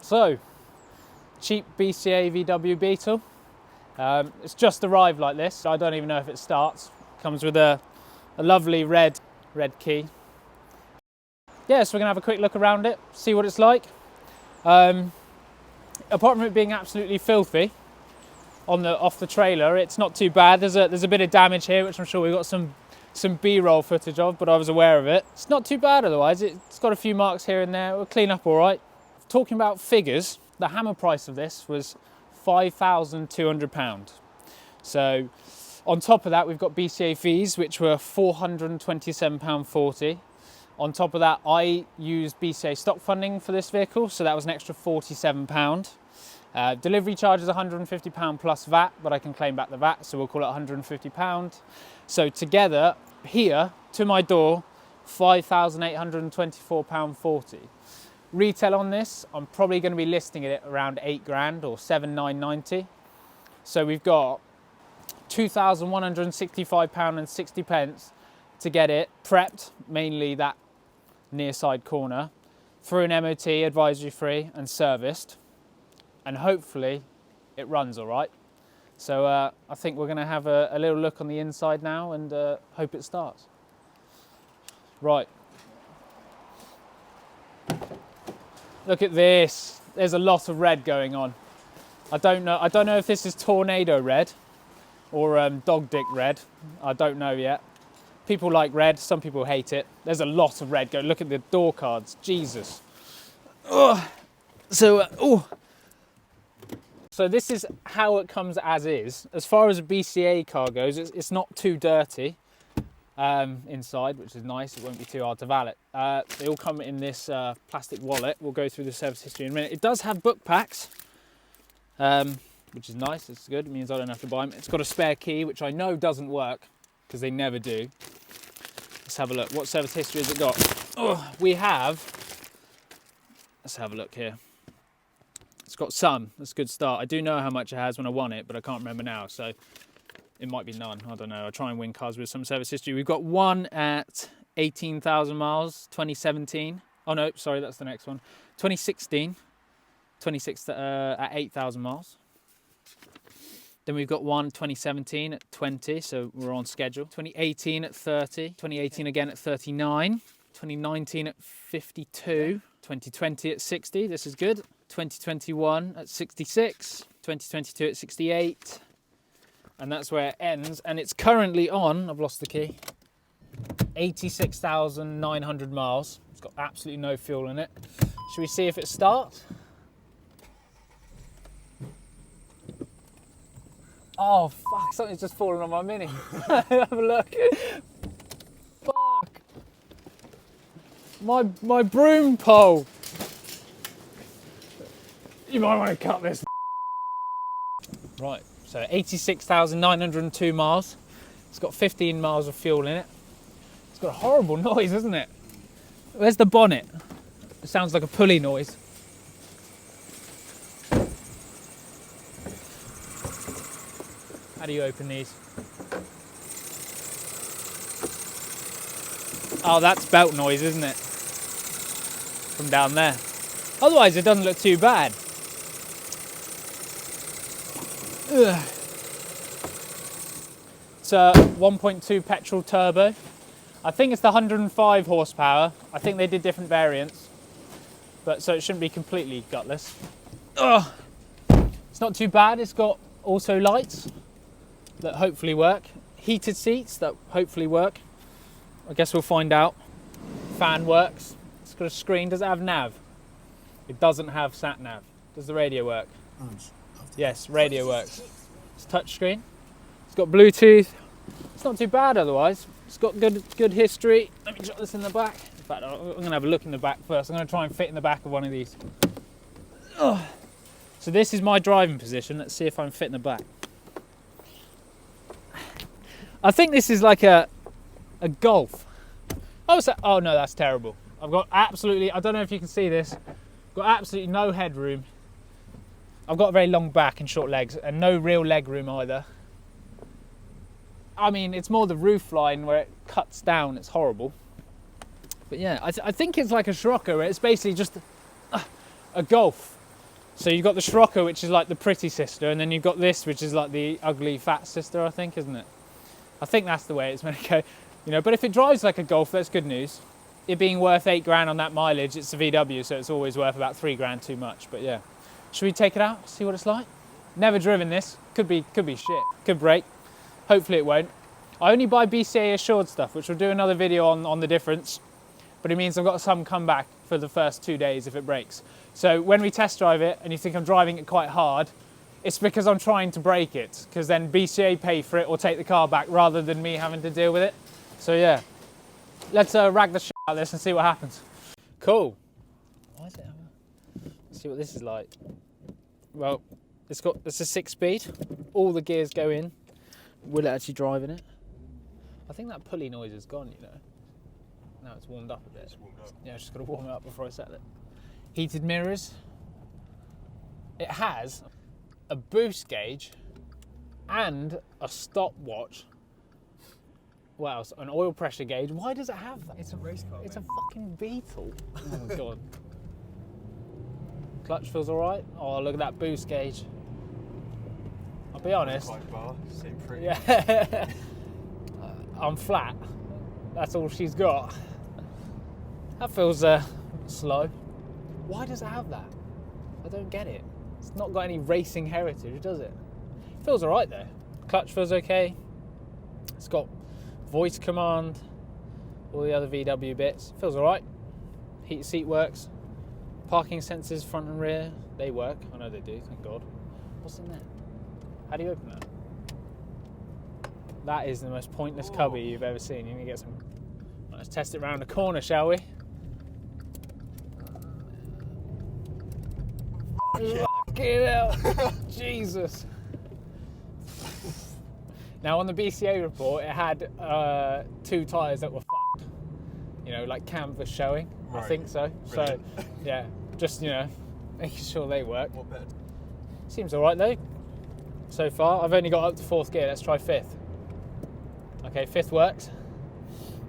So, cheap BCA VW Beetle. It's just arrived like this. I don't even know if it starts. Comes with a lovely red key. Yeah, so we're gonna have a quick look around it, see what it's like. Apart from it being absolutely filthy off the trailer, it's not too bad. There's a bit of damage here, which I'm sure we've got some B-roll footage of, but I was aware of it. It's not too bad otherwise. It's got a few marks here and there. We'll clean up all right. Talking about figures, the hammer price of this was £5,200. So on top of that, we've got BCA fees, which were £427.40. On top of that, I used BCA stock funding for this vehicle, so that was an extra £47. Delivery charge is £150 plus VAT, but I can claim back the VAT, so we'll call it £150. So together, here, to my door, £5,824.40. Retail on this, I'm probably going to be listing it at around 8 grand or 7,990. So we've got £2,165.60 to get it prepped, mainly that near side corner, through an MOT, advisory free, and serviced. And hopefully it runs all right. So I think we're going to have a little look on the inside now and hope it starts. Right. Look at this. There's a lot of red going on. I don't know if this is tornado red or dog dick red. I don't know yet. People like red, some people hate it. There's a lot of red going. Look at the door cards. Jesus. Ugh. So this is how it comes as is. As far as a BCA car goes, it's not too dirty inside, which is nice. It won't be too hard to valet. They all come in this plastic wallet. We'll go through the service history in a minute. It does have book packs, which is nice. It's good. It means I don't have to buy them. It's got a spare key, which I know doesn't work because they never do. Let's have a look. What service history has it got? Oh, we have. Let's have a look here. It's got some. That's a good start. I do know how much it has when I won it, but I can't remember now. So it might be none. I don't know. I'll try and win cars with some service history. We've got one at 18,000 miles, 2017. Oh no, sorry, that's the next one. 2016, 26 at 8,000 miles. Then we've got one 2017 at 20, so we're on schedule. 2018 at 30, 2018 again at 39, 2019 at 52, 2020 at 60, this is good. 2021 at 66, 2022 at 68, and that's where it ends. And it's currently on, I've lost the key, 86,900 miles. It's got absolutely no fuel in it. Should we see if it starts? Oh fuck, something's just fallen on my Mini. Have a look. Fuck. My broom pole. You might want to cut this. Right, so 86,902 miles. It's got 15 miles of fuel in it. It's got a horrible noise, isn't it? Where's the bonnet? It sounds like a pulley noise. How do you open these? Oh, that's belt noise, isn't it? From down there. Otherwise, it doesn't look too bad. Ugh. It's a 1.2 petrol turbo. I think it's the 105 horsepower. I think they did different variants, but so it shouldn't be completely gutless. Ugh. It's not too bad. It's got auto lights that hopefully work. Heated seats that hopefully work. I guess we'll find out. Fan works. It's got a screen. Does it have nav? It doesn't have sat nav. Does the radio work? Yes, radio works. It's touch screen. It's got Bluetooth. It's not too bad otherwise. It's got good history. Let me jot this in the back. In fact, I'm going to have a look in the back first. I'm going to try and fit in the back of one of these. Ugh. So this is my driving position. Let's see if I can fit in the back. I think this is like a Golf. Oh no, that's terrible. I've got absolutely, I don't know if you can see this, got absolutely no headroom. I've got a very long back and short legs and no real leg room either. I mean, it's more the roof line where it cuts down, it's horrible. But yeah, I think it's like a Scirocco where it's basically just a Golf. So you've got the Scirocco, which is like the pretty sister, and then you've got this, which is like the ugly fat sister, I think, isn't it? I think that's the way it's meant to go. You know, but if it drives like a Golf, that's good news. It being worth £8,000 on that mileage, it's a VW, so it's always worth about £3,000 too much. But yeah, should we take it out, see what it's like? Never driven this. Could be shit. Could break. Hopefully it won't. I only buy BCA assured stuff, which we'll do another video on the difference. But it means I've got some comeback for the first 2 days if it breaks. So when we test drive it and you think I'm driving it quite hard, it's because I'm trying to break it, because then BCA pay for it or take the car back rather than me having to deal with it. So yeah, let's rag the shit out of this and see what happens. Cool. Why is it? Let's see what this is like. Well, it's a 6-speed. All the gears go in. Will it actually drive in it? I think that pulley noise is gone, you know. Now it's warmed up a bit. It's warmed up. Yeah, I've just got to warm it up before I settle it. Heated mirrors. It has a boost gauge and a stopwatch. What else? An oil pressure gauge. Why does it have that? It's a race car. It's a fucking Beetle. Oh my god. Clutch feels alright. Oh, look at that boost gauge. I'll be honest. Bar, Yeah. I'm flat. That's all she's got. That feels slow. Why does it have that? I don't get it. It's not got any racing heritage, does it? Feels alright though. Clutch feels okay. It's got voice command, all the other VW bits. Feels alright. Heated seat works. Parking sensors front and rear, they work. I know they do, thank God. What's in there? How do you open that? That is the most pointless cubby you've ever seen. You're gonna get some. Let's test it round the corner, shall we? Fucking hell. Jesus. Now on the BCA report, it had 2 tyres that were fucked. You know, like canvas showing. Right. I think so. Brilliant. So, yeah, just, you know, making sure they work. What bed? Seems all right though. So far, I've only got up to 4th gear. Let's try 5th. Okay, 5th works.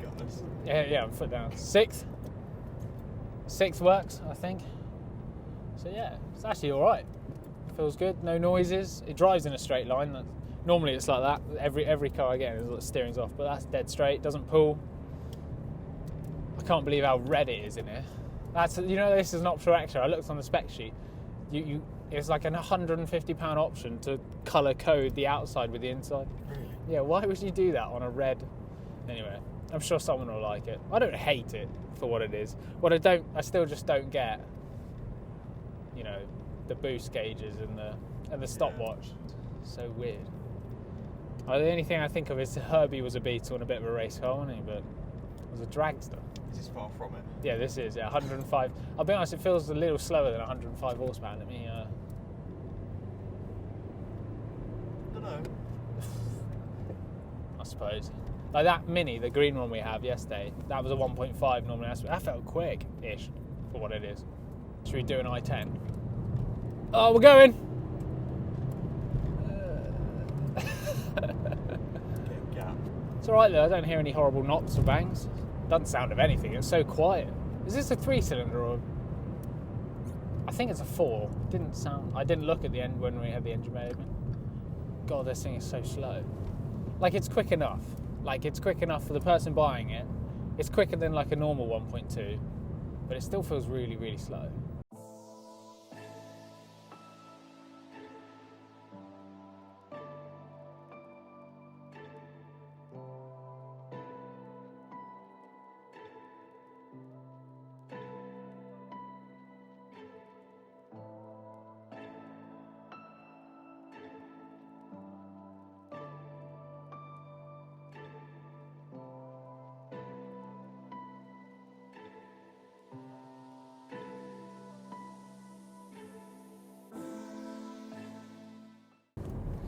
Guys. Yeah, I'm foot down. 6th. 6th works, I think. So yeah, it's actually all right. Feels good. No noises. It drives in a straight line. Normally it's like that. Every car I get is like steering's off, but that's dead straight. Doesn't pull. I can't believe how red it is in here. That's, you know, this is an optional extra. I looked on the spec sheet. It's like an £150 option to colour code the outside with the inside. Really? Yeah, why would you do that on a red? Anyway, I'm sure someone will like it. I don't hate it for what it is. What I still just don't get, you know, the boost gauges and the stopwatch. So weird. The only thing I think of is Herbie was a Beetle and a bit of a race car, wasn't he? But it was a dragster. This is far from it. Yeah, this is, 105. I'll be honest, it feels a little slower than 105 horsepower. Let me... I don't know. I suppose. Like that Mini, the green one we have yesterday, that was a 1.5 normally. That felt quick-ish for what it is. Should we do an I-10? Oh, we're going! Gap. It's alright though, I don't hear any horrible knocks or bangs. Doesn't sound of anything, it's so quiet. Is this a 3-cylinder or... I think it's a 4. Didn't sound... I didn't look at the end when we had the engine bay open. God, this thing is so slow. Like, it's quick enough. Like, it's quick enough for the person buying it. It's quicker than like a normal 1.2, but it still feels really, really slow.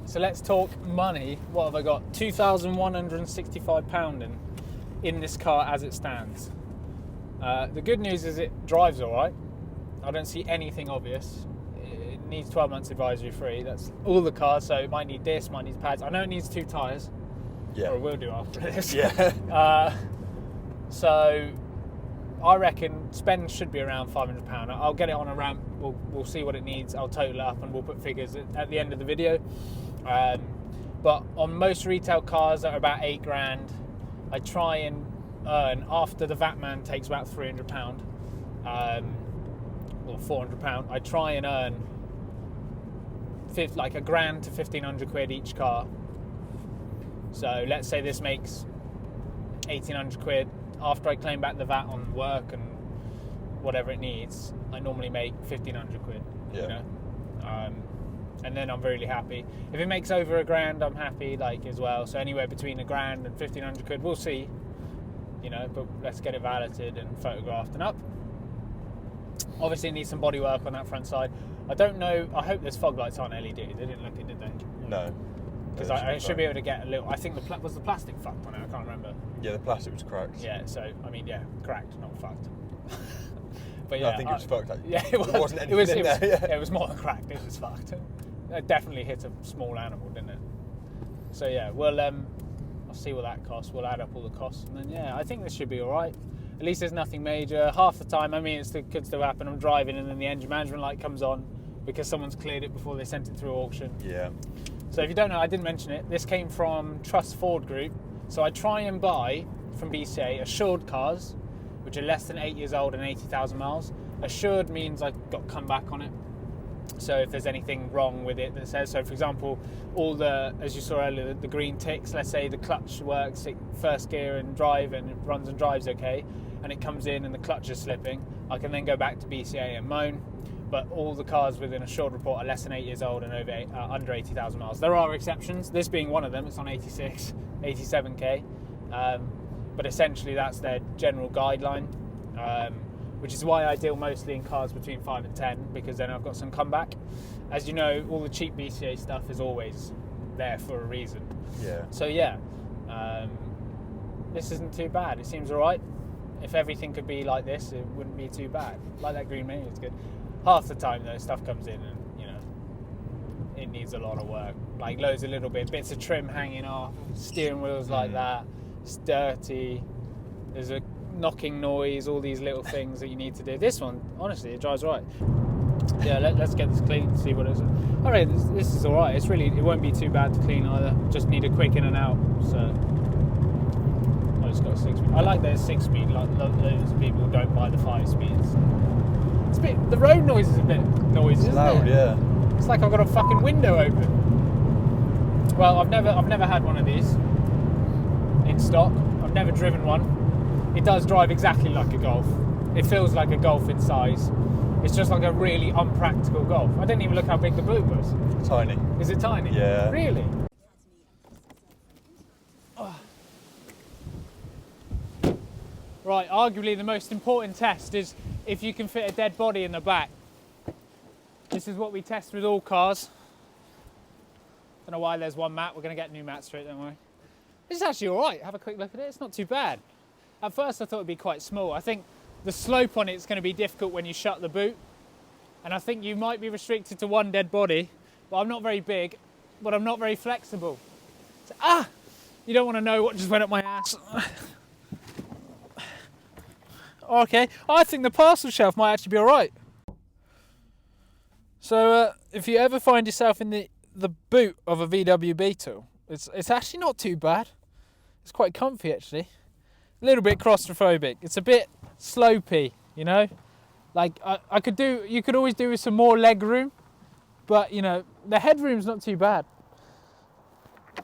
So let's talk money. What have I got? £2,165 in this car as it stands. The good news is it drives all right. I don't see anything obvious. It needs 12 months advisory free. That's all the cars, so it might need this, might need pads. I know it needs 2 tyres. Yeah. Or it will do after this. Yeah. So I reckon spend should be around £500. I'll get it on a ramp. We'll see what it needs. I'll total it up and we'll put figures at the end of the video. But on most retail cars that are about £8,000, I try and earn, after the VAT man takes about £300 or £400, I try and earn like £1,000 to 1,500 quid each car. So let's say this makes 1,800 quid. After I claim back the VAT on work and whatever it needs, I normally make 1,500 quid. Yeah. You know, and then I'm really happy. If it makes over £1,000, I'm happy, like, as well. So anywhere between £1,000 and 1,500 quid, we'll see. You know, but let's get it validated and photographed and up. Obviously, it needs some body work on that front side. I don't know. I hope those fog lights aren't LED. They didn't look it, did they? No. Because I should be able to get a little. I think was the plastic fucked on it. I can't remember. Yeah, the plastic was cracked. Yeah. So I mean, yeah, cracked, not fucked. But No, yeah, I think it was fucked. Like, yeah, it was. There wasn't anything in there. Yeah, it was more than cracked. It was fucked. It definitely hit a small animal, didn't it? So yeah, well, I'll see what that costs. We'll add up all the costs, and then yeah, I think this should be all right. At least there's nothing major. Half the time, I mean, it could still happen. I'm driving, and then the engine management light comes on because someone's cleared it before they sent it through auction. Yeah. So if you don't know, I didn't mention it. This came from Trust Ford Group. So I try and buy from BCA assured cars, which are less than 8 years old and 80,000 miles. Assured means I've got comeback on it. So if there's anything wrong with it that says, so for example, all the, as you saw earlier, the green ticks, let's say the clutch works, first gear and drive, and it runs and drives okay, and it comes in and the clutch is slipping, I can then go back to BCA and moan. But all the cars within a assured report are less than 8 years old and under 80,000 miles. There are exceptions, this being one of them. It's on 86, 87k. But essentially that's their general guideline, which is why I deal mostly in cars between 5 and 10, because then I've got some comeback. As you know, all the cheap BCA stuff is always there for a reason. Yeah. So yeah, this isn't too bad. It seems all right. If everything could be like this, it wouldn't be too bad. Like that green menu, it's good. Half the time though, stuff comes in and, you know, it needs a lot of work. Like loads of little bits of trim hanging off, steering wheels like that, it's dirty, there's a knocking noise, all these little things that you need to do. This one, honestly, it drives right. Yeah, let's get this clean, see what it is. All right, this is all right. It won't be too bad to clean either. Just need a quick in and out. So I just got a 6-speed. I like that 6-speed. Like loads of people don't buy the 5 speeds. It's a bit. The road noise is a bit noisy, isn't Loud, it? yeah. It's like I've got a fucking window open. Well, I've never had one of these in stock. I've never driven one. It does drive exactly like a Golf. It feels like a Golf in size. It's just like a really unpractical Golf. I didn't even look how big the boot was. Tiny. Is it tiny? Yeah. Really? Oh. Right, arguably the most important test is if you can fit a dead body in the back. This is what we test with all cars. Don't know why there's one mat. We're going to get new mats for it, don't worry. It's actually all right. Have a quick look at it. It's not too bad. At first I thought it'd be quite small. I think the slope on it's going to be difficult when you shut the boot. And I think you might be restricted to one dead body. But I'm not very big, but I'm not very flexible. So, you don't want to know what just went up my ass. Okay, I think the parcel shelf might actually be all right. So if you ever find yourself in the boot of a VW Beetle, it's actually not too bad. It's quite comfy actually. A little bit claustrophobic. It's a bit slopey, you know. Like you could always do with some more leg room, but you know the headroom's not too bad.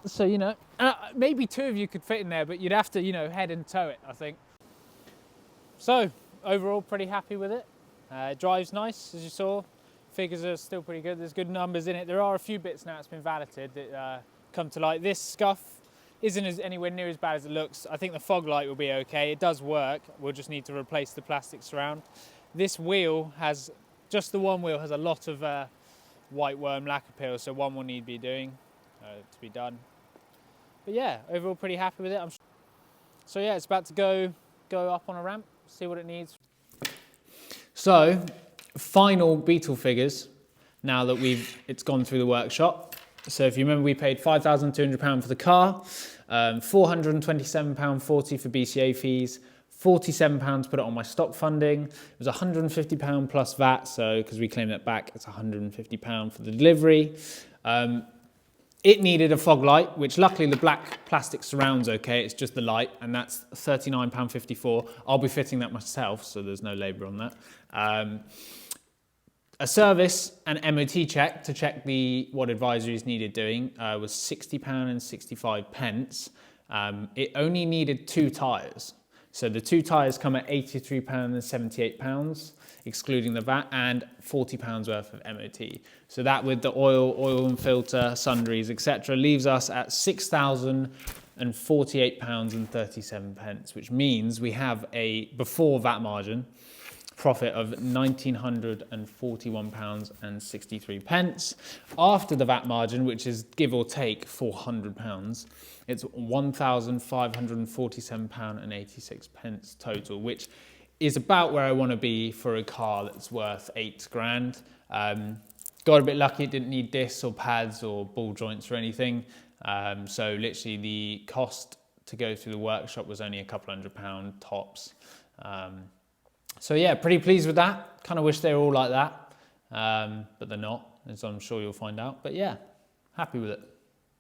So you know, maybe 2 of you could fit in there, but you'd have to, you know, head and tow it, I think. So overall, pretty happy with it. It drives nice, as you saw. Figures are still pretty good. There's good numbers in it. There are a few bits now that's been validated that come to light. This scuff isn't anywhere near as bad as it looks. I think the fog light will be okay. It does work. We'll just need to replace the plastic surround. This wheel has, just the one wheel has a lot of white worm lacquer peel, so one will need to be to be done. But yeah, overall pretty happy with it. So yeah, it's about to go up on a ramp, see what it needs. So, final Beetle figures now that it's gone through the workshop. So if you remember, we paid £5,200 for the car, £427.40 for BCA fees, £47 put it on my stock funding. It was £150 plus VAT, so because we claim that back, it's £150 for the delivery. It needed a fog light, which luckily the black plastic surround's okay, it's just the light, and that's £39.54. I'll be fitting that myself, so there's no labour on that. A service and MOT check to check what advisories needed doing was £60.65. It only needed 2 tyres. So the 2 tyres come at £83.78, excluding the VAT, and £40 worth of MOT. So that with the oil and filter, sundries, etc., leaves us at £6,048.37, which means we have a before VAT margin profit of £1,941.63. After the VAT margin, which is give or take £400, it's £1,547.86 total, which is about where I want to be for a car that's worth £8,000. Got a bit lucky, it didn't need discs or pads or ball joints or anything. So literally the cost to go through the workshop was only a couple £100 tops. So yeah, pretty pleased with that. Kind of wish they were all like that, but they're not, as I'm sure you'll find out. But yeah, happy with it.